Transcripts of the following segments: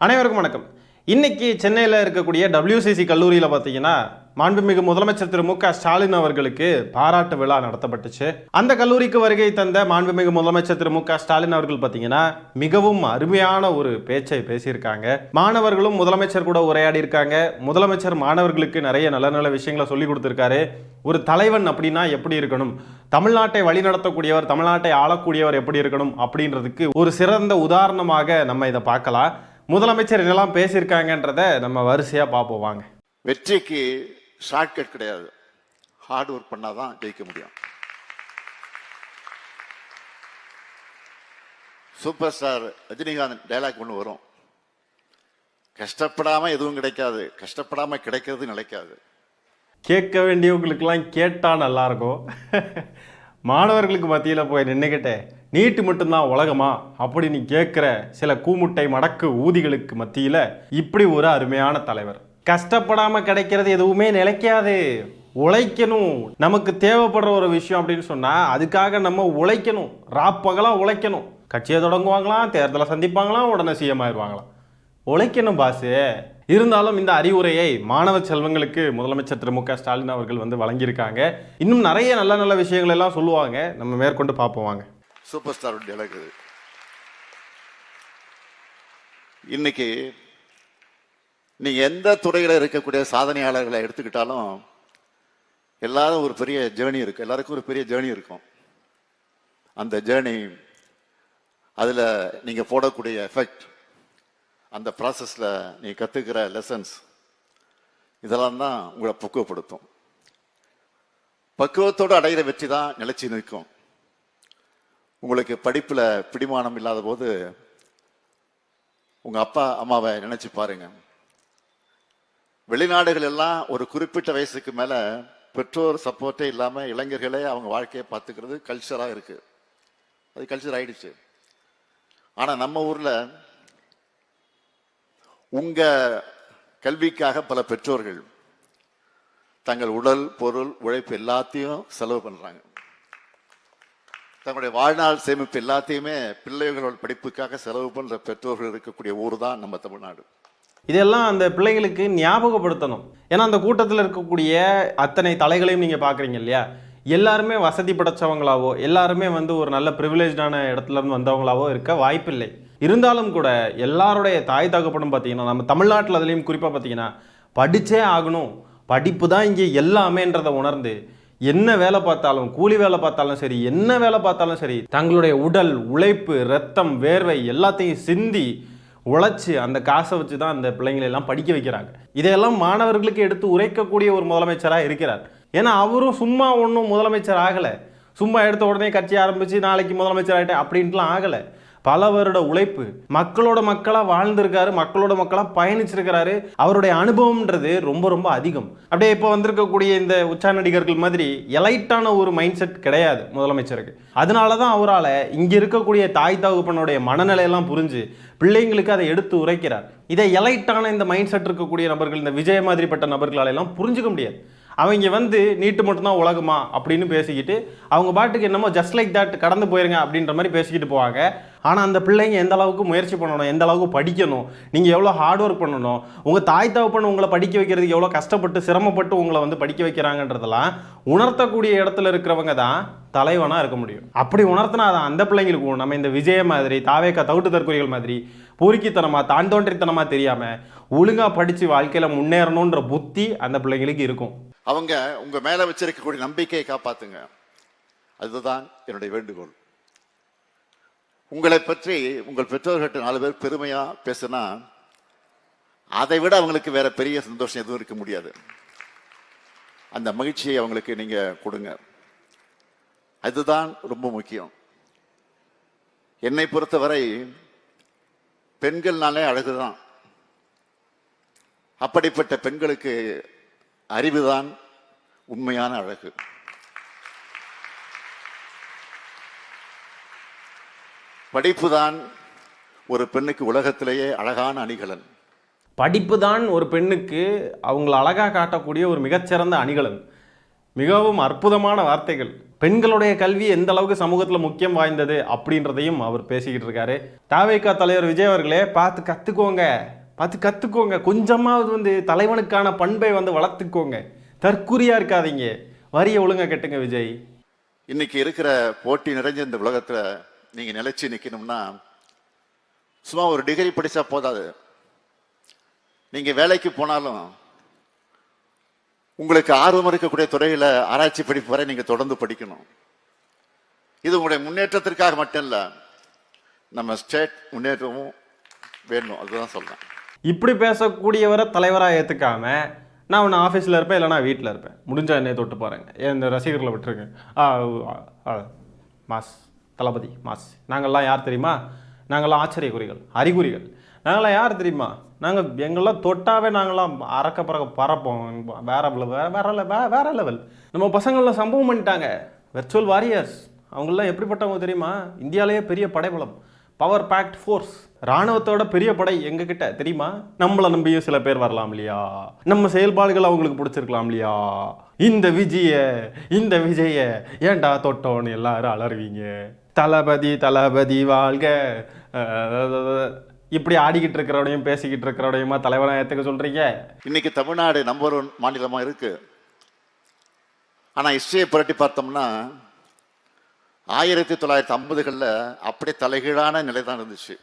அனைவருக்கும் வணக்கம். இன்னைக்கு சென்னையில் இருக்கக்கூடிய WCC கல்லூரியில் பார்த்தீங்கன்னா மாண்புமிகு முதலமைச்சர் திரு மு.க. ஸ்டாலின் அவர்களுக்கு பாராட்டு விழா நடத்தப்பட்டுச்சு. அந்த கல்லூரிக்கு வருகை தந்த மாண்புமிகு முதலமைச்சர் திரு மு.க. ஸ்டாலின் அவர்கள் பார்த்தீங்கன்னா மிகவும் அருமையான ஒரு பேச்சை பேசியிருக்காங்க. மாணவர்களும் முதலமைச்சர் கூட உரையாடி இருக்காங்க. முதலமைச்சர் மாணவர்களுக்கு நிறைய நல்ல நல்ல விஷயங்களை சொல்லி கொடுத்துருக்காரு. ஒரு தலைவன் அப்படின்னா எப்படி இருக்கணும், தமிழ்நாட்டை வழிநடத்தக்கூடியவர், தமிழ்நாட்டை ஆளக்கூடியவர் எப்படி இருக்கணும் அப்படின்றதுக்கு ஒரு சிறந்த உதாரணமாக நம்ம இதை பார்க்கலாம். முதலமைச்சர் என்னெல்லாம் பேசியிருக்காங்கன்றத நம்ம வரிசையா பார்ப்போம் வாங்க. வெற்றிக்கு ஷார்ட்கட் கிடையாது, ஹார்ட் ஒர்க் பண்ணாதான் ஜெயிக்க முடியும். சூப்பர் ஸ்டார் ரஜினிகாந்த் டைலாக் ஒன்று வரும், கஷ்டப்படாம எதுவும் கிடைக்காது, கஷ்டப்படாம கிடைக்கிறது நிலைக்காது. கேட்க வேண்டியவங்களுக்கெல்லாம் கேட்டா நல்லா இருக்கும். மாணவர்களுக்கு மத்தியில் போய் நின்றுக்கிட்டே நீட்டு மட்டும்தான் உலகமா அப்படின்னு கேட்குற சில கூமுட்டை மடக்கு ஊதிகளுக்கு மத்தியில் இப்படி ஒரு அருமையான தலைவர். கஷ்டப்படாம கிடைக்கிறது எதுவுமே நிலைக்காது, உழைக்கணும். நமக்கு தேவைப்படுற ஒரு விஷயம் அப்படின்னு சொன்னா அதுக்காக நம்ம உழைக்கணும், ராப்பகலாம் உழைக்கணும். கட்சியை தொடங்குவாங்களாம், தேர்தலை சந்திப்பாங்களாம், உடனே சிஎம் ஆயிடுவாங்களாம். உழைக்கணும் பாசு. இருந்தாலும் இந்த அறிவுரையை மாணவ செல்வங்களுக்கு முதலமைச்சர் திரு மு.க. ஸ்டாலின் அவர்கள் வழங்கியிருக்காங்க. இன்னும் நிறைய நல்ல நல்ல விஷயங்கள் எல்லாம் சொல்லுவாங்க, நம்ம மேற்கொண்டு பார்ப்போம் வாங்க. Super star dialogue. இன்னைக்கு நீங்க எந்த துறையில இருக்கக்கூடிய சாதனையாளர்களை எடுத்துக்கிட்டாலும் எல்லாரும் ஒரு பெரிய ஜேர்னி இருக்கு, எல்லாருக்கும் ஒரு பெரிய ஜேர்னி இருக்கும். அந்த ஜேர்னி, அதுல நீங்க போடக்கூடிய எஃபெக்ட், அந்த ப்ராசஸ்ல நீங்க கத்துக்கிற லெசன்ஸ், இதெல்லாம் தான் உங்களை பக்குவப்படுத்தும். பக்குவத்தோடு அடைகிற வெற்றி தான் நிலைச்சி நிற்கும். உங்களுக்கு படிப்புல பிடிமானம் இல்லாத போது உங்க அப்பா அம்மாவை நினைச்சு பாருங்க. வெளிநாடுகள் எல்லாம் ஒரு குறிப்பிட்ட வயசுக்கு மேல பெற்றோர் சப்போர்ட்டே இல்லாம இளைஞர்களே அவங்க வாழ்க்கையை பார்த்துக்கிறது கல்ச்சரா இருக்கு, அது கல்ச்சர் ஆயிடுச்சு. ஆனா நம்ம ஊர்ல உங்க கல்விக்காக பல பெற்றோர்கள் தங்கள் உடல் பொருள் உழைப்பு எல்லாத்தையும் செலவு பண்றாங்க. தங்களுடைய வாழ்நாள் சேமிப்பு எல்லாத்தையுமே பிள்ளைகளோட படிப்புக்காக செலவு பண்ற பெற்றோர்கள் இருக்கக்கூடிய ஊர் தான் நம்ம தமிழ்நாடு. இதெல்லாம் அந்த பிள்ளைகளுக்கு ஞாபகப்படுத்தணும். ஏன்னா அந்த கூட்டத்தில் இருக்கக்கூடிய அத்தனை தலைகளையும் நீங்க பாக்குறீங்க இல்லையா, எல்லாருமே வசதி படைச்சவங்களாவோ எல்லாருமே ஒரு நல்ல ப்ரிவிலேஜான இடத்துல இருந்து வந்தவங்களாவோ இருக்க வாய்ப்பில்லை. இருந்தாலும் கூட எல்லாருடைய தாய் தகப்பனும் பார்த்தீங்கன்னா நம்ம தமிழ்நாட்டில் அதுலேயும் குறிப்பாக பார்த்தீங்கன்னா படித்தே ஆகணும், படிப்பு தான் இங்கே எல்லாமேன்றதை உணர்ந்து என்ன வேலை பார்த்தாலும், கூலி வேலை பார்த்தாலும் சரி, என்ன வேலை பார்த்தாலும் சரி, தங்களுடைய உடல் உழைப்பு ரத்தம் வேர்வை எல்லாத்தையும் சிந்தி உழைச்சி அந்த காசை வச்சு தான் அந்த பிள்ளைங்களை எல்லாம் படிக்க வைக்கிறாங்க. இதையெல்லாம் மாணவர்களுக்கு எடுத்து உரைக்கக்கூடிய ஒரு முதலமைச்சராக இருக்கிறார். ஏன்னா அவரும் சும்மா ஒன்றும் முதலமைச்சர் ஆகலை, சும்மா எடுத்த உடனே கட்சி ஆரம்பித்து நாளைக்கு முதலமைச்சர் ஆகிட்டேன் அப்படின்ட்டுலாம் ஆகலை. பல வருட உழைப்பு, மக்களோட மக்களாக வாழ்ந்திருக்காரு, மக்களோட மக்களாக பயணிச்சிருக்கிறாரு. அவருடைய அனுபவம்ன்றது ரொம்ப ரொம்ப அதிகம். அப்படியே இப்போ வந்திருக்கக்கூடிய இந்த உச்சா நடிகர்கள் மாதிரி எலைட்டான ஒரு மைண்ட் செட் கிடையாது முதலமைச்சருக்கு. அதனால தான் அவரால் இங்கே இருக்கக்கூடிய தாய் தகப்பனுடைய மனநிலையெல்லாம் புரிஞ்சு பிள்ளைங்களுக்கு அதை எடுத்து உரைக்கிறார். இதை எலைட்டான இந்த மைண்ட் செட் இருக்கக்கூடிய நபர்கள், இந்த விஜய் மாதிரிப்பட்ட நபர்களாலெல்லாம் புரிஞ்சுக்க முடியாது. அவங்க நீட்டு மட்டும்தான் உலகமா அப்படின்னு பேசிக்கிட்டு அவங்க பாட்டுக்கு என்னமோ ஜஸ்ட் லைக் தட் கடந்து போயிருங்க அப்படின்ற மாதிரி பேசிக்கிட்டு போவாங்க. ஆனால் அந்த பிள்ளைங்க எந்த அளவுக்கு முயற்சி பண்ணணும், எந்த அளவுக்கு படிக்கணும், நீங்கள் எவ்வளோ ஹார்ட் ஒர்க் பண்ணணும், உங்கள் தாய் தகப்பன் உங்களை படிக்க வைக்கிறதுக்கு எவ்வளோ கஷ்டப்பட்டு சிரமப்பட்டு உங்களை படிக்க வைக்கிறாங்கன்றதெல்லாம் உணர்த்தக்கூடிய இடத்துல இருக்கிறவங்க தான் தலைவனாக இருக்க முடியும். அப்படி உணர்த்தினா தான் அந்த பிள்ளைங்களுக்கும் நம்ம இந்த விஜய மாதிரி தாவேக்கா தவிட்டு தற்கொலைகள் மாதிரி பொறுக்கித்தனமாக தான் தோன்றித்தனமாக தெரியாமல் ஒழுங்காக படித்து வாழ்க்கையில் முன்னேறணுன்ற புத்தி அந்த பிள்ளைங்களுக்கு இருக்கும். அவங்க உங்க மேல வச்சிருக்கக்கூடிய நம்பிக்கையை காப்பாத்துங்க, அதுதான் என்னுடைய வேண்டுகோள். உங்களை பற்றி உங்கள் பெற்றோர்கிட்ட 4 பேர் பெருமையா பேசுனா அதை விட அவங்களுக்கு வேற பெரிய சந்தோஷம் எதுவும் இருக்க முடியாது. அந்த மகிழ்ச்சியை அவங்களுக்கு நீங்க கொடுங்க, அதுதான் ரொம்ப முக்கியம். என்னை பொறுத்தவரை பெண்கள்னாலே அழகுதான். அப்படிப்பட்ட பெண்களுக்கு அறிவுதான் உண்மையான அழகு. படிப்பு தான் ஒரு பெண்ணுக்கு உலகத்திலேயே அழகான அணிகலன். படிப்பு தான் ஒரு பெண்ணுக்கு அவங்களை அழகாக காட்டக்கூடிய ஒரு மிகச்சிறந்த அணிகலன். மிகவும் அற்புதமான வார்த்தைகள். பெண்களுடைய கல்வி எந்த அளவுக்கு சமூகத்தில் முக்கியம் வாய்ந்தது அப்படின்றதையும் அவர் பேசிக்கிட்டு இருக்காரு. தாவேகா தலைவர் விஜய் அவர்களே, பார்த்து கற்றுக்கோங்க. கொஞ்சமாவது வந்து தலைவனுக்கான பண்பை வந்து வளர்த்துக்கோங்க. தற்குறியா இருக்காதீங்க. வரியை ஒழுங்கா கட்டுங்க விஜய். இன்னைக்கு இருக்கிற போட்டி நிறைஞ்ச இந்த உலகத்துல நீங்க நிலைச்சு நிக்கணும்னா சும்மா ஒரு டிகிரி படிச்சா போதாது. நீங்க வேலைக்கு போனாலும் உங்களுக்கு ஆர்வம் இருக்கக்கூடிய துறையில ஆராய்ச்சி படிப்பு வரை நீங்க தொடர்ந்து படிக்கணும். இது உங்களுடைய முன்னேற்றத்திற்காக மட்டும் இல்ல, நம்ம ஸ்டேட் முன்னேற்றமும் வேணும். அதுதான் சொல்றேன். இப்படி பேசக்கூடியவரை தலைவராக ஏற்றுக்காம நான் ஒன்று ஆஃபீஸில் இருப்பேன், இல்லைனா வீட்டில் இருப்பேன், முடிஞ்சா என்னை தொட்டு பாருங்க, இந்த ரசிகர்களை விட்டுருங்க. மாஸ் தளபதி மாஸ். நாங்கள்லாம் யார் தெரியுமா? நாங்கள்லாம் ஆச்சரியக்குறிகள், அறிகுறிகள். நாங்களாம் யார் தெரியுமா? எங்கெல்லாம் தொட்டாவே நாங்களாம் அறக்க பறக்க பறப்போம். வேற லெவல். நம்ம பசங்கள்லாம் சம்பவம் பண்ணிட்டாங்க. Virtual warriors. அவங்களாம் எப்படிப்பட்டவங்க தெரியுமா? இந்தியாவிலேயே பெரிய படைபலம், பவர் பேக்ட் ஃபோர்ஸ், ராணுவத்தோட பெரிய படை எங்ககிட்ட தெரியுமா? நம்மளை நம்பியும் சில பேர் வரலாம் இல்லையா? நம்ம செயல்பாடுகள் அவங்களுக்கு பிடிச்சிருக்கலாம் இல்லையா? இந்த விஜய ஏன்டா தொட்டோன்னு எல்லாரும் அலறுவீங்க. தளபதி வாழ்க. இப்படி ஆடிக்கிட்டு இருக்கிறவனையும் பேசிக்கிட்டு இருக்கிறவனையுமா தலைவராக ஏற்றுக்க சொல்றீங்க? இன்னைக்கு தமிழ்நாடு நம்பர் 1 மாநிலமா இருக்கு. ஆனா ஹிஸ்டரியை புரட்டி பார்த்தோம்னா 1950களில் அப்படியே தலைகீழான நிலை தான் இருந்துச்சு.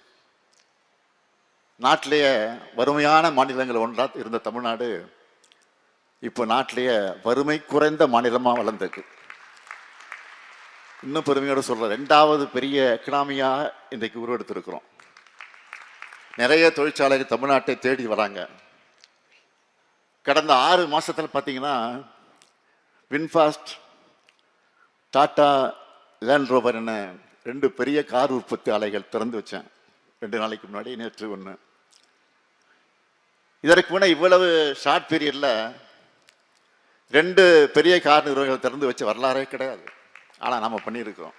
நாட்டிலேயே வறுமையான மாநிலங்கள் ஒன்றா இருந்த தமிழ்நாடு இப்போ நாட்டிலேயே வறுமை குறைந்த மாநிலமாக வளர்ந்துருக்கு. இன்னும் பெருமையோடு சொல்ற 2வது பெரிய எக்கனாமியா இன்றைக்கு உருவெடுத்திருக்கிறோம். நிறைய தொழிற்சாலைகள் தமிழ்நாட்டை தேடி வராங்க. கடந்த 6 மாசத்துல பார்த்தீங்கன்னா வின்ஃபாஸ்ட், டாடா லேண்ட் ரோவர் என 2 பெரிய கார் உற்பத்தி ஆலைகள் திறந்து வச்சேன் 2 நாளைக்கு முன்னாடி, நேற்று 1. இதற்கு முன்னே இவ்வளவு ஷார்ட் பீரியட்ல 2 பெரிய கார் நிறுவனங்கள் திறந்து வச்ச வரலாறே கிடையாது. ஆனா நாம பண்ணியிருக்கிறோம்.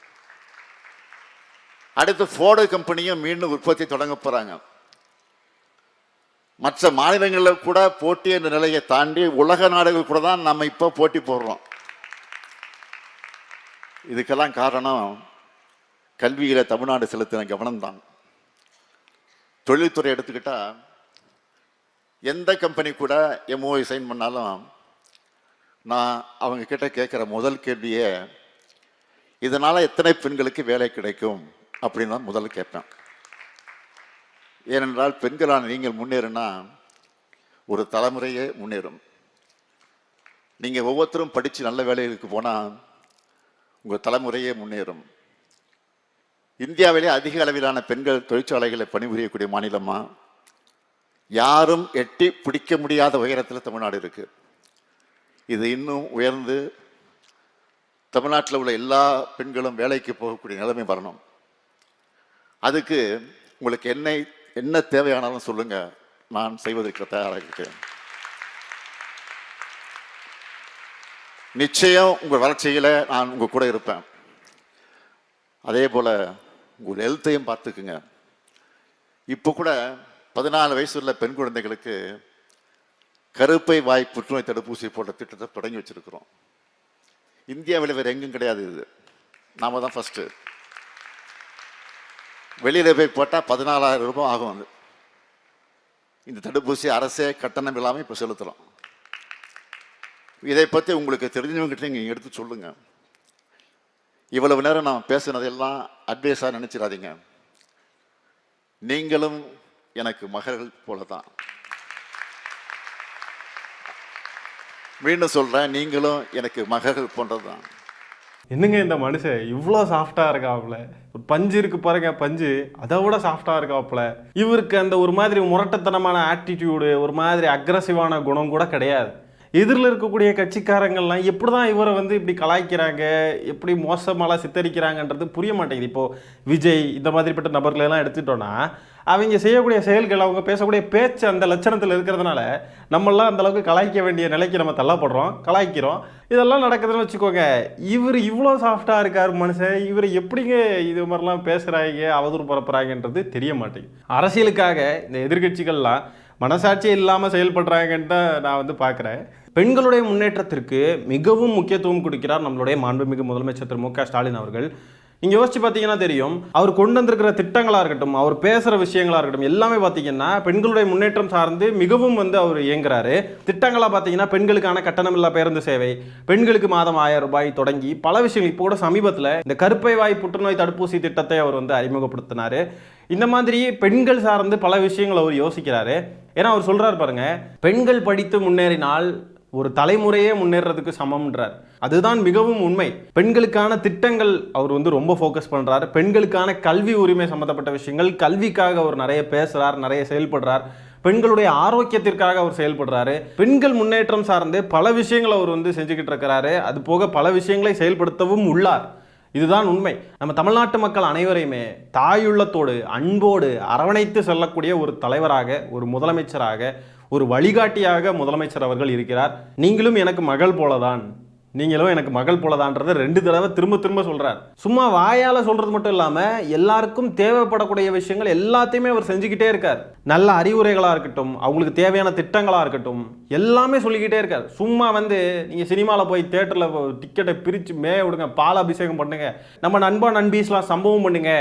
அடுத்து ஃபோர்டு கம்பெனியும் மீண்டும் உற்பத்தி தொடங்க போறாங்க. மற்ற மாநிலங்களில் கூட போட்டி என்ற நிலையை தாண்டி உலக நாடுகள் கூட தான் நம்ம இப்போ போட்டி போடுறோம். இதுக்கெல்லாம் காரணம் கல்வியில தமிழ்நாடு செலுத்தின கவனம்தான். தொழில்துறை எடுத்துக்கிட்டா எந்த கம்பெனி கூட எம்ஓஐ சைன் பண்ணாலும் நான் அவங்க கிட்ட கேட்குற முதல் கேள்வியே இதனால எத்தனை பெண்களுக்கு வேலை கிடைக்கும் அப்படின்னு தான் முதல்ல கேட்பேன். ஏனென்றால் பெண்களான நீங்கள் முன்னேறினா ஒரு தலைமுறையே முன்னேறும். நீங்க ஒவ்வொருத்தரும் படிச்சு நல்ல வேலைகளுக்கு போனா உங்க தலைமுறையே முன்னேறும். இந்தியாவிலே அதிக அளவிலான பெண்கள் தொழிற்சாலைகளை பணிபுரியக்கூடிய மாநிலமா, யாரும் எட்டி பிடிக்க முடியாத உயரத்தில் தமிழ்நாடு இருக்கு. இது இன்னும் உயர்ந்து தமிழ்நாட்டில் உள்ள எல்லா பெண்களும் வேலைக்கு போகக்கூடிய நிலைமை வரணும். அதுக்கு உங்களுக்கு என்ன தேவையானாலும் சொல்லுங்க, நான் செய்வதற்கு தயாராக இருக்கிறேன். நிச்சயம் உங்கள் வளர்ச்சியில நான் உங்க கூட இருப்பேன். அதே போல உங்கள் ஹெல்த்தையும் பார்த்துக்குங்க. இப்போ கூட 14 வயசு உள்ள பெண் குழந்தைகளுக்கு கருப்பை வாய் புற்றுநோய் தடுப்பூசி போட்ட திட்டத்தை தொடங்கி வச்சிருக்கிறோம். இந்தியாவில் வேற எங்கும் கிடையாது. இது நாம தான் ஃபர்ஸ்ட். வெளியில போய் போட்டால் 14,000 ரூபாய் ஆகும். இந்த தடுப்பூசி அரசே கட்டணம் இல்லாமல் இப்போ செலுத்துறோம். இதை பற்றி உங்களுக்கு தெரிஞ்சவங்ககிட்ட நீங்கள் எடுத்து சொல்லுங்க. இவ்வளவு நேரம் நான் பேசுனதெல்லாம் அட்வைஸாக நினைச்சிடாதீங்க. நீங்களும் எனக்கு மகள்கள் போல தான். மீண்டும் சொல்றேன், நீங்களும் எனக்கு மகள்கள் போன்றதுதான். என்னங்க இந்த மனுஷன் இவ்வளோ சாஃப்டா இருக்காப்புல? ஒரு பஞ்சு இருக்கு பாருங்க, பஞ்சு அதை விட சாஃப்டா இருக்காப்புல. இவருக்கு அந்த ஒரு மாதிரி முரட்டத்தனமான ஆட்டிடியூடு, ஒரு மாதிரி அக்ரஸிவான குணம் கூட கிடையாது. எதிரில் இருக்கக்கூடிய கட்சிக்காரங்கள்லாம் எப்படி தான் இவரை வந்து இப்படி கலாய்க்கிறாங்க, எப்படி மோசமாலாம் சித்தரிக்கிறாங்கன்றது புரிய மாட்டேங்குது. இப்போது விஜய் இந்த மாதிரிப்பட்ட நபர்களெல்லாம் எடுத்துட்டோன்னா அவங்க செய்யக்கூடிய செயல்கள், அவங்க பேசக்கூடிய பேச்சு அந்த லட்சணத்தில் இருக்கிறதுனால நம்மளாம் அந்தளவுக்கு கலாய்க்க வேண்டிய நிலைக்கு நம்ம தள்ளப்படுறோம், கலாய்க்கிறோம். இதெல்லாம் நடக்குதுன்னு வச்சுக்கோங்க. இவர் இவ்வளோ சாஃப்டாக இருக்கார் மனுஷன், இவர் எப்படிங்க இது மாதிரிலாம் பேசுகிறாங்க, அவதூறு பரப்புறாங்கன்றது தெரிய மாட்டேங்குது. அரசியலுக்காக இந்த எதிர்கட்சிகள்லாம் மனசாட்சியே இல்லாமல் செயல்படுறாங்கன்னு தான் நான் வந்து பார்க்குறேன். பெண்களுடைய முன்னேற்றத்திற்கு மிகவும் முக்கியத்துவம் கொடுக்கிறார் நம்மளுடைய மாண்புமிகு முதலமைச்சர் திரு மு க ஸ்டாலின் அவர்கள். நீங்கள் யோசிச்சு பார்த்தீங்கன்னா தெரியும், அவர் கொண்டு வந்திருக்கிற திட்டங்களாக இருக்கட்டும், அவர் பேசுகிற விஷயங்களாக இருக்கட்டும், எல்லாமே பார்த்தீங்கன்னா பெண்களுடைய முன்னேற்றம் சார்ந்து மிகவும் அவர் இயங்குறாரு. திட்டங்களாக பார்த்தீங்கன்னா பெண்களுக்கான கட்டணமில்லா பேருந்து சேவை, பெண்களுக்கு மாதம் 1000 ரூபாய் தொடங்கி பல விஷயங்கள். இப்போ கூட சமீபத்தில் இந்த கருப்பை வாய் புற்றுநோய் தடுப்பூசி திட்டத்தை அவர் அறிமுகப்படுத்தினார். இந்த மாதிரி பெண்கள் சார்ந்து பல விஷயங்கள் அவர் யோசிக்கிறாரு. ஏன்னா அவர் சொல்றாரு பாருங்க, பெண்கள் படித்து முன்னேறினால் ஒரு தலைமுறையே முன்னேறதுக்கு சமம்ன்றார். அதுதான் மிகவும் உண்மை. பெண்களுக்கான திட்டங்கள் அவர் ரொம்ப ஃபோக்கஸ் பண்றார். பெண்களுக்கான கல்வி உரிமை சம்பந்தப்பட்ட விஷயங்கள், கல்விக்காக அவர் நிறைய பேசுறார், நிறைய செயல்படுறார். பெண்களுடைய ஆரோக்கியத்திற்காக அவர் செயல்படுறாரு. பெண்கள் முன்னேற்றம் சார்ந்து பல விஷயங்கள் அவர் செஞ்சுக்கிட்டு இருக்கிறாரு. அது போக பல விஷயங்களை செயல்படுத்தவும் உள்ளார். இதுதான் உண்மை. நம்ம தமிழ்நாட்டு மக்கள் அனைவரையுமே தாயுள்ளத்தோடு அன்போடு அரவணைத்து செல்லக்கூடிய ஒரு தலைவராக, ஒரு முதலமைச்சராக, ஒரு வழிகாட்டியாக முதலமைச்சர் அவர்கள் இருக்கிறார். நீங்களும் எனக்கு மகள் போலதான், நீங்களும் எனக்கு மகள் போலதான்றதை 2 தடவை திரும்ப திரும்ப சொல்றார். சும்மா வாயால சொல்றது மட்டும் இல்லாம எல்லாருக்கும் தேவைப்படக்கூடிய விஷயங்கள் எல்லாத்தையுமே அவர் செஞ்சுக்கிட்டே இருக்கார். நல்ல அறிவுரைகளா இருக்கட்டும், அவங்களுக்கு தேவையான திட்டங்களா இருக்கட்டும், எல்லாமே சொல்லிக்கிட்டே இருக்கார். சும்மா நீங்க சினிமாவில் போய் தியேட்டர்ல டிக்கெட்டை பிரிச்சு மேய விடுங்க, பால் அபிஷேகம் பண்ணுங்க, நம்ம நண்பா நண்பீஸ்லாம் சம்பவம் பண்ணுங்க,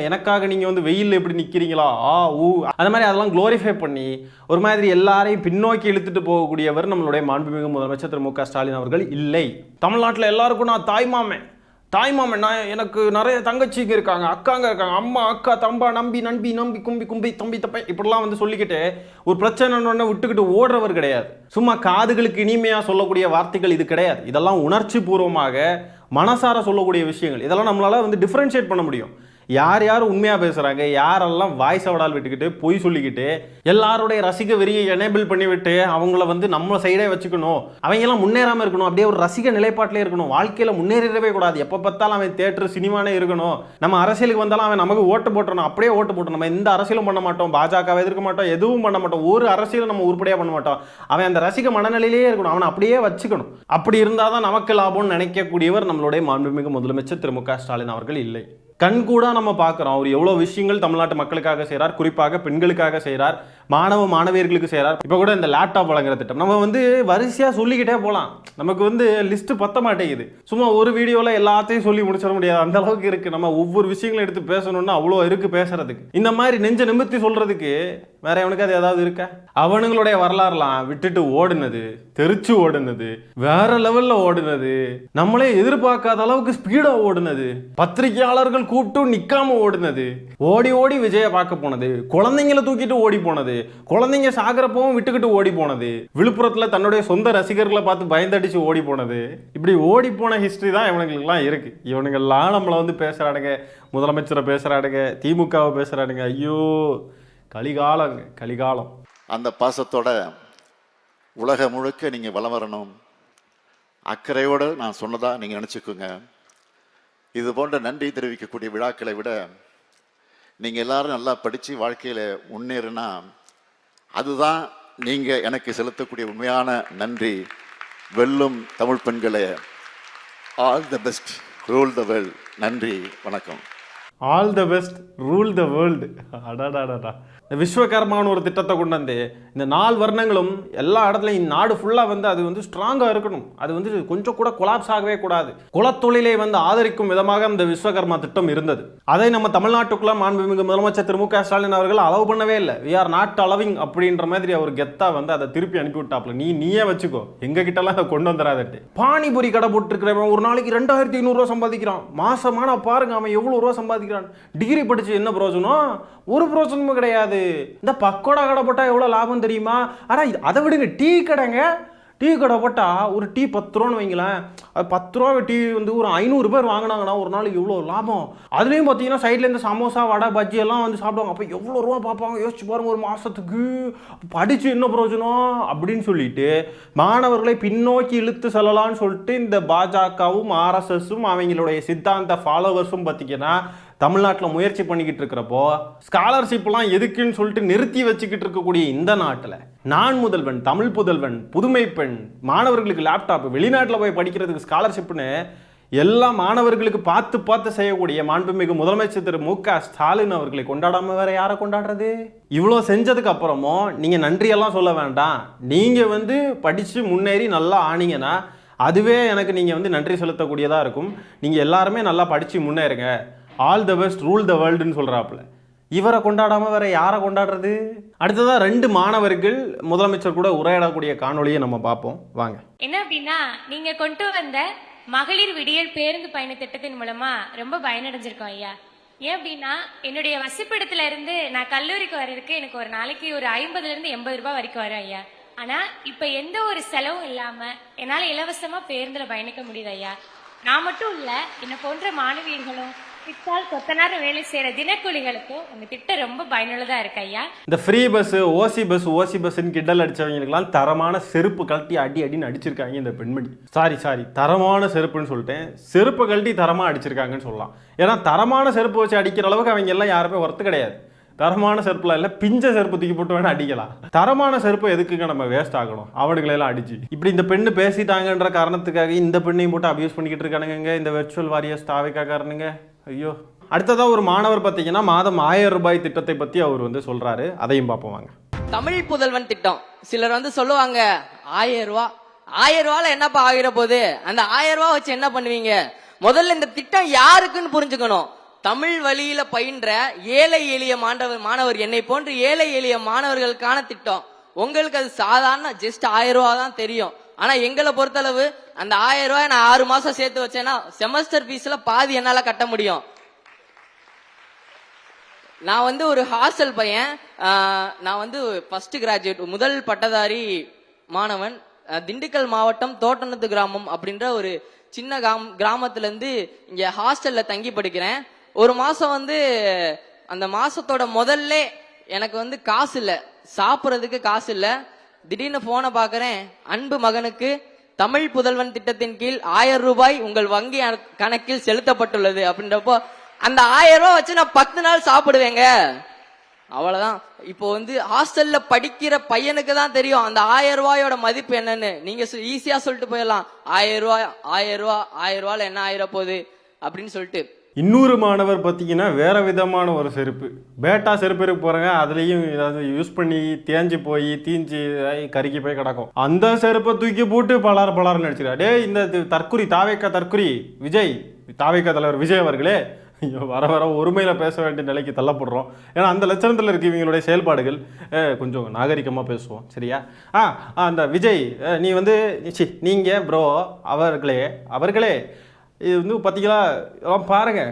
எனக்காக நீங்க வெயில்ல எப்படி நிக்கிறீங்களா அந்த மாதிரி அதெல்லாம் குளோரிஃபை பண்ணி ஒரு மாதிரி எல்லாரையும் பின்னோக்கி இழுத்துட்டு போகக்கூடியவர் நம்மளுடைய மாண்புமிகு முதலமைச்சர் திரு மு க ஸ்டாலின் அவர்கள் இல்லை. தமிழ்நாட்டில் எல்லாருக்கும் நான் தாய்மாமன், நான் எனக்கு நிறைய தங்கச்சிங்க இருக்காங்க, அக்காங்க இருக்காங்க, அம்மா அக்கா தம்பா நம்பி நம்பி நம்பி கும்பி கும்பி தம்பி தப்பை இப்படிலாம் சொல்லிக்கிட்டு ஒரு பிரச்சனை விட்டுக்கிட்டு ஓடுறவர் கிடையாது. சும்மா காதுகளுக்கு இனிமையா சொல்லக்கூடிய வார்த்தைகள் இது கிடையாது. இதெல்லாம் உணர்ச்சி பூர்வமாக மனசார சொல்லக்கூடிய விஷயங்கள். இதெல்லாம் நம்மளால டிஃபரன்ஷியேட் பண்ண முடியும். யார் யார் உண்மையாக பேசுகிறாங்க, யாரெல்லாம் வாய்ஸ் அவடால் விட்டுக்கிட்டு பொய் சொல்லிக்கிட்டு எல்லாருடைய ரசிக வெறியை எனேபிள் பண்ணிவிட்டு அவங்கள நம்ம சைடே வச்சுக்கணும், அவங்கெல்லாம் முன்னேறாமல் இருக்கணும், அப்படியே ஒரு ரசிக நிலைப்பாட்டிலே இருக்கணும், வாழ்க்கையில் முன்னேறவே கூடாது, எப்போ பார்த்தாலும் அவன் தேட்டர் சினிமானே இருக்கணும், நம்ம அரசியலுக்கு வந்தாலும் அவன் நமக்கு ஓட்டு போட்டுறணும், அப்படியே ஓட்டு போட்டணும், நம்ம எந்த அரசியலும் பண்ண மாட்டோம், பாஜகவை எதிர்க்க மாட்டோம், எதுவும் பண்ண மாட்டோம், ஒரு அரசியலும் நம்ம உருப்படியாக பண்ண மாட்டோம், அவன் அந்த ரசிக மனநிலையிலேயே இருக்கணும், அவனை அப்படியே வச்சுக்கணும். அப்படி இருந்தால் தான் நமக்கு லாபம்னு நினைக்கக்கூடியவர் நம்மளுடைய மாண்புமிகு முதலமைச்சர் திரு மு க ஸ்டாலின் அவர்கள் இல்லை. கண்கூடா நம்ம பார்க்குறோம் அவர் எவ்வளோ விஷயங்கள் தமிழ்நாட்டு மக்களுக்காக செய்கிறார், குறிப்பாக பெண்களுக்காக செய்கிறார், மாணவ மாணவியர்களுக்கு செய்கிறார். இப்போ கூட இந்த லேப்டாப் வழங்குற திட்டம் நம்ம வரிசையாக சொல்லிக்கிட்டே போகலாம். நமக்கு லிஸ்ட்டு பத்த மாட்டேங்குது. சும்மா ஒரு வீடியோவில் எல்லாத்தையும் சொல்லி முடிச்சிட முடியாது, அந்த அளவுக்கு இருக்குது. நம்ம ஒவ்வொரு விஷயங்களும் எடுத்து பேசணும்னா அவ்வளோ இருக்குது பேசுறதுக்கு. இந்த மாதிரி நெஞ்ச நிமித்தி சொல்கிறதுக்கு வேற எவனுக்கு அது ஏதாவது இருக்கா? அவனுங்களுடைய வரலாறுலாம் விட்டுட்டு ஓடுனது, தெரிச்சு ஓடுனது, வேற லெவலில் ஓடுனது, நம்மளே எதிர்பார்க்காத அளவுக்கு ஸ்பீடாக ஓடுனது, பத்திரிகையாளர்கள் கூப்பிட்டு நிக்காம ஓடுனது, ஓடி ஓடி விஜய பார்க்க போனது, குழந்தைங்களை தூக்கிட்டு ஓடி போனது, குழந்தைங்க சாகரப்பவும் விட்டுக்கிட்டு ஓடி போனது, விழுப்புரத்துல தன்னுடைய சொந்த ரசிகர்களை பார்த்து பயந்தடிச்சு ஓடி போனது, இப்படி ஓடி போன ஹிஸ்டரி தான் இவனுங்களுக்குலாம் இருக்கு. இவனுங்கெல்லாம் நம்மளை பேசுறானுங்க, முதலமைச்சரை பேசுறானுங்க, திமுகவை பேசுறானுங்க. ஐயோ கலிகாலங்க, கலிகாலம். அந்த பாசத்தோட உலக முழுக்க நீங்க வலம் வரணும், அக்கறையோடு நான் சொன்னதா நீங்க நினைச்சுக்கோங்க. இது போன்ற நன்றி தெரிவிக்கக்கூடிய விழாக்களை விட நீங்கள் எல்லாரும் நல்லா படித்து வாழ்க்கையில் முன்னேறினா அதுதான் நீங்கள் எனக்கு செலுத்தக்கூடிய உண்மையான நன்றி. வெல்லும் தமிழ் பெண்களே, all the best, rule the world. நன்றி, வணக்கம். All the best, rule the world. அடாடாடா. இந்த விஸ்வகர்மான்னு ஒரு திட்டத்தை கொண்டு வந்து இந்த 4 வர்ணங்களும் எல்லா இடத்துலையும் நாடு ஃபுல்லாக அது ஸ்ட்ராங்காக இருக்கணும். அது கொஞ்சம் கூட கொலாப்ஸ் ஆகவே கூடாது. குலத்தொழிலை ஆதரிக்கும் விதமாக இந்த விஸ்வகர்மா திட்டம் இருந்தது. அதை நம்ம தமிழ்நாட்டுக்குள்ள மாண்புமிகு முதலமைச்சர் திரு மு க ஸ்டாலின் அவர்கள் அலோவ் பண்ணவே இல்லை. வி ஆர் நாட் அலவிங் அப்படின்ற மாதிரி அவர் கெத்தா அதை திருப்பி அனுப்பி விட்டாப்ல. நீயே வச்சுக்கோ, எங்க கிட்டலாம் அதை கொண்டு வந்துடாதட்டு. பானிபுரி கடை போட்டுருக்கிறவன் ஒரு நாளைக்கு 2500 ரூபா சம்பாதிக்கிறான். மாசமான பாருங்க அவன் எவ்வளவு ரூபா சம்பாதிக்கிறான். டிகிரி படிச்சு என்ன பிரயோஜனம்? ஒரு பிரயோஜனமும் கிடையாது. இந்த பக்கோடா கடை போட்டா எவ்வளவு லாபம் தெரியுமா? ஆனா அதை விடுங்க, டீ கடைங்க, டீ கடை போட்டால் ஒரு டீ 10 ரூபான்னு வைங்களேன். அது 10 ரூபா டீ ஒரு 500 பேர் வாங்கினாங்கன்னா ஒரு நாளைக்கு எவ்வளோ லாபம். அதுலேயும் பார்த்தீங்கன்னா சைட்லேருந்து சமோசா வடை பஜ்ஜி எல்லாம் சாப்பிடுவாங்க. அப்போ எவ்வளோ ரூபா பார்ப்பாங்க யோசிச்சு பாருங்க. ஒரு மாதத்துக்கு படித்து என்ன பிரயோஜனம் அப்படின்னு சொல்லிட்டு மாணவர்களை பின்னோக்கி இழுத்து செல்லலான்னு சொல்லிட்டு இந்த பாஜகவும் ஆர்எஸ்எஸும் அவங்களுடைய சித்தாந்த ஃபாலோவர்ஸும் பார்த்தீங்கன்னா தமிழ்நாட்டில் முயற்சி பண்ணிக்கிட்டு இருக்கிறப்போ ஸ்காலர்ஷிப்லாம் எதுக்குன்னு சொல்லிட்டு நிறுத்தி வச்சுக்கிட்டு இருக்கக்கூடிய இந்த நாட்டில் நான் முதல்வன், தமிழ் புதல்வன், புதுமை பெண், மாணவர்களுக்கு லேப்டாப், வெளிநாட்டில் போய் படிக்கிறதுக்கு ஸ்காலர்ஷிப்னு எல்லா மாணவர்களுக்கு பார்த்து பார்த்து செய்யக்கூடிய மாண்புமிகு முதலமைச்சர் திரு மு.க. ஸ்டாலின் அவர்களை கொண்டாடாம வேற யாரை கொண்டாடுறது? இவ்வளோ செஞ்சதுக்கு அப்புறமும் நீங்க நன்றியெல்லாம் சொல்ல வேண்டாம். நீங்க வந்து படிச்சு முன்னேறி நல்லா ஆனீங்கன்னா அதுவே எனக்கு நீங்க வந்து நன்றி செலுத்தக்கூடியதா இருக்கும். நீங்க எல்லாருமே நல்லா படிச்சு முன்னேறுங்க, all the best, rule the வேர்ல்டுன்னு சொல்றாப்புல. இவரை கொண்டாடாம வேற யாரை கொண்டாடுறது? அடுத்ததான் 2 மாணவர்கள் முதலமைச்சர் கூட உரையாடக்கூடிய காணொலியை நம்ம பார்ப்போம் வாங்க. என்ன அப்படின்னா, நீங்க கொண்டு வந்த மகளிர் விடியல் பேருந்து பயண திட்டத்தின் மூலமா ரொம்ப பயனடைஞ்சிருக்கோம் ஐயா. ஏன் அப்படின்னா, என்னுடைய வசிப்பிடத்துல இருந்து நான் கல்லூரிக்கு வர்றதுக்கு எனக்கு ஒரு நாளைக்கு ஒரு 50ல இருந்து 80 ரூபாய் வரைக்கும் வரும் ஐயா. ஆனா இப்ப எந்த ஒரு செலவும் இல்லாம என்னால இலவசமா பேருந்துல பயணிக்க முடியுது ஐயா. நான் மட்டும் இல்ல, என்ன போன்ற மாணவியர்களும் திட்டால் கொத்தனார் வேலை செய்யற தினக்கூலிகளுக்கும் அந்த திட்டம் ரொம்ப பயனுள்ளதா இருக்கு ஐயா. இந்த ஃப்ரீ பஸ், ஓசி பஸ்ன்னு கிண்டல் அடிச்சவங்களுக்கெல்லாம் தரமான செருப்பு கழட்டி அடின்னு அடிச்சிருக்காங்க இந்த பெண்மணி. சாரி தரமான செருப்புன்னு சொல்லிட்டேன், செருப்பு கழட்டி தரமா அடிச்சிருக்காங்கன்னு சொல்லலாம். ஏன்னா தரமான செருப்பு வச்சு அடிக்கிற அளவுக்கு அவங்க எல்லாம் யாருமே ஒர்த்து கிடையாது. தரமான செருப்புலாம் இல்லை, பிஞ்ச செருப்பு தூக்கி போட்டு வேணா அடிக்கலாம். தரமான செருப்பு எதுக்குங்க நம்ம வேஸ்ட் ஆகணும் அவனுங்களெல்லாம் அடிச்சு? இப்படி இந்த பெண்ணு பேசிட்டாங்கன்ற காரணத்துக்காக இந்த பெண்ணையும் போட்டு அபியூஸ் பண்ணிக்கிட்டு இருக்கானுங்க இந்த வெர்ச்சுவல் வாரியர்ஸ் தாவைக்காரனுங்க. ஐயோ. அடுத்ததா ஒரு மாணவர் பார்த்தீங்கன்னா மாதம் 1000 ரூபாய் திட்டத்தை பத்தி அவர் வந்து சொல்றாரு, அதையும் பார்ப்போம் வாங்க. தமிழ் புதல்வன் திட்டம். சிலர் வந்து சொல்லுவாங்க 1000 ரூபாய், 1000 ரூபாயில என்னப்பா ஆகிற போது, அந்த 1000 ரூபாய் வச்சு என்ன பண்ணுவீங்க? முதல்ல இந்த திட்டம் யாருக்குன்னு புரிஞ்சுக்கணும். தமிழ் வழியில பயின்ற ஏழை எளிய மாணவர் என்னை போன்று ஏழை எளிய மாணவர்களுக்கான திட்டம். உங்களுக்கு அது சாதாரண ஜஸ்ட் 1000 ரூபாய் தான் தெரியும். ஆனா எங்களை பொறுத்தளவு அந்த 1000 ரூபாய் நான் 6 மாசம் சேர்த்து வச்சேன்னா செமஸ்டர் ஃபீஸ்ல பாதி என்னால கட்ட முடியும். நான் வந்து ஒரு ஹாஸ்டல் பையன். நான் வந்து ஃபர்ஸ்ட் கிராஜுவேட், முதல் பட்டதாரி மாணவன். திண்டுக்கல் மாவட்டம் தோட்டநத்து கிராமம் அப்படின்ற ஒரு சின்ன கிராமத்துல இருந்து இங்க ஹாஸ்டல்ல தங்கி படிக்கிறேன். ஒரு மாசம் வந்து அந்த மாசத்தோட முதல்ல எனக்கு வந்து காசு இல்ல, சாப்பிட்றதுக்கு காசு இல்ல. திடீர்னு போனை பாக்குறேன், அன்பு மகனுக்கு தமிழ் புதல்வன் திட்டத்தின் கீழ் 1000 ரூபாய் உங்கள் வங்கி கணக்கில் செலுத்தப்பட்டுள்ளது அப்படின்றப்போ அந்த 1000 ரூபாய் வச்சு நான் 10 நாள் சாப்பிடுவேங்க. அவ்வளவுதான். இப்போ வந்து ஹாஸ்டல்ல படிக்கிற பையனுக்கு தான் தெரியும் அந்த 1000 ரூபாயோட மதிப்பு என்னன்னு. நீங்க ஈஸியா சொல்லிட்டு போயிடலாம், 1000 ரூபாய் 1000 ரூபாயில என்ன ஆயிர போகுது அப்படின்னு சொல்லிட்டு. இன்னொரு மாணவர் பார்த்தீங்கன்னா வேற விதமான ஒரு செருப்பு, பேட்டா செருப்பு இருக்கு போறாங்க, அதுலேயும் ஏதாவது யூஸ் பண்ணி தேஞ்சு போய் தீஞ்சு கருக்கி போய் கிடக்கும். அந்த செருப்பை தூக்கி போட்டு பலார்னு அடிச்சிருக்கா. டே இந்த தற்குறி தற்குறி விஜய், தாவேக்கா தலைவர் விஜய் அவர்களே, வர ஒருமையில் பேச வேண்டிய நிலைக்கு தள்ளப்படுறோம். ஏன்னா அந்த லட்சணத்தில் இருக்கு இவங்களுடைய செயல்பாடுகள். கொஞ்சம் நாகரிகமாக பேசுவோம் சரியா? அந்த விஜய் நீ வந்து நீங்கள் ப்ரோ அவர்களே இது வந்து பார்த்தீங்களா, பாருங்க,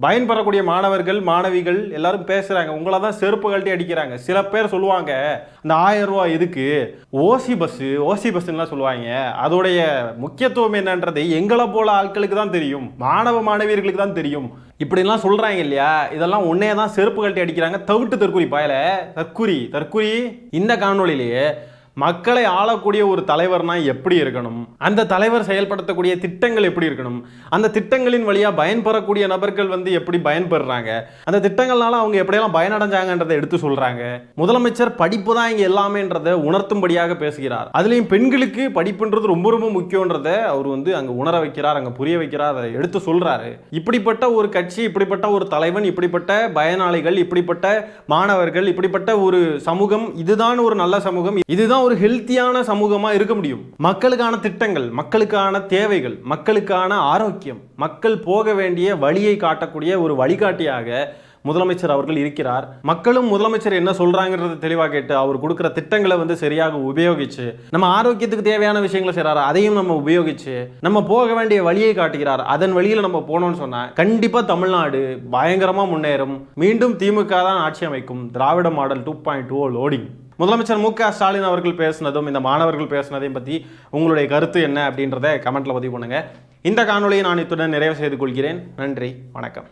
பயன்பெறக்கூடிய மாணவர்கள் மாணவிகள் எல்லாரும் பேசுறாங்க, உங்களை தான் செருப்பு கழட்டி அடிக்கிறாங்க. சில பேர் சொல்லுவாங்க இந்த 1000 ரூபாய் எதுக்கு, ஓசி பஸ்லாம் சொல்லுவாங்க. அதோடைய முக்கியத்துவம் என்னன்றது எங்களை போல ஆட்களுக்கு தான் தெரியும், மாணவியர்களுக்கு தான் தெரியும். இப்படிலாம் சொல்றாங்க இல்லையா, இதெல்லாம் உன்னே தான் செருப்பு கழட்டி அடிக்கிறாங்க. தவிட்டு தற்குறி பாயல, தற்குறி. இந்த காணொலியிலேயே மக்களை ஆளக்கூடிய ஒரு தலைவர்னா எப்படி இருக்கணும், அந்த தலைவர் செயல்படுத்தக்கூடிய திட்டங்கள் எப்படி இருக்கணும், அந்த திட்டங்களின் வழியா பயன்பெறக்கூடிய நபர்கள் வந்து எப்படி பயன்பெறாங்க, அந்த திட்டங்கள்னால அவங்க எப்படியெல்லாம் பயனடைஞ்சாங்கன்றதை எடுத்து சொல்றாங்க. முதலமைச்சர் படிப்பு தான் இங்க எல்லாமேன்றதை உணர்த்தும்படியாக பேசுகிறார். அதுலயும் பெண்களுக்கு படிப்புன்றது ரொம்ப ரொம்ப முக்கியன்றதை அவர் வந்து அங்க உணர வைக்கிறார், அங்க புரிய வைக்கிறார், அதை எடுத்து சொல்றாரு. இப்படிப்பட்ட ஒரு கட்சி, இப்படிப்பட்ட ஒரு தலைவன், இப்படிப்பட்ட பயனாளிகள், இப்படிப்பட்ட மாணவர்கள், இப்படிப்பட்ட ஒரு சமூகம், இதுதான் ஒரு நல்ல சமூகம், இதுதான் ஒரு ஹெல்த்தியான சமூகமா இருக்க முடியும். மக்களுக்கான திட்டங்கள், மக்களுக்கான தேவைகள், மக்களுக்கான ஆரோக்கியம், மக்கள் போக வேண்டிய வழியை காட்டக்கூடிய ஒரு வழிகாட்டியாக முதலமைச்சர் அவர்கள் இருக்கிறார். மக்களும் முதலமைச்சர் என்ன சொல்றாங்கன்றதை தெளிவாக கேட்டு அவர் கொடுக்குற திட்டங்களை வந்து சரியாக உபயோகிச்சு நம்ம ஆரோக்கியத்துக்கு தேவையான விஷயங்களை செய்றாரு, அதையும் நம்ம உபயோகிச்சு நம்ம போக வேண்டிய வழியை காட்டுகிறார். அதன் வழியில் நம்ம போனோம்னு சொன்னா கண்டிப்பா தமிழ்நாடு பயங்கரமா முன்னேறும். மீண்டும் திமுக தான் ஆட்சி அமைக்கும். திராவிட மாடல் 2.0 லோடிங். முதலமைச்சர் மு.க. ஸ்டாலின் அவர்கள் பேசினதும் இந்த மாணவர்கள் பேசினதையும் பற்றி உங்களுடைய கருத்து என்ன அப்படின்றத கமெண்ட்ல பதிவு பண்ணுங்க. இந்த காணொலியை நான் இத்துடன் நிறைவு செய்து கொள்கிறேன். நன்றி, வணக்கம்.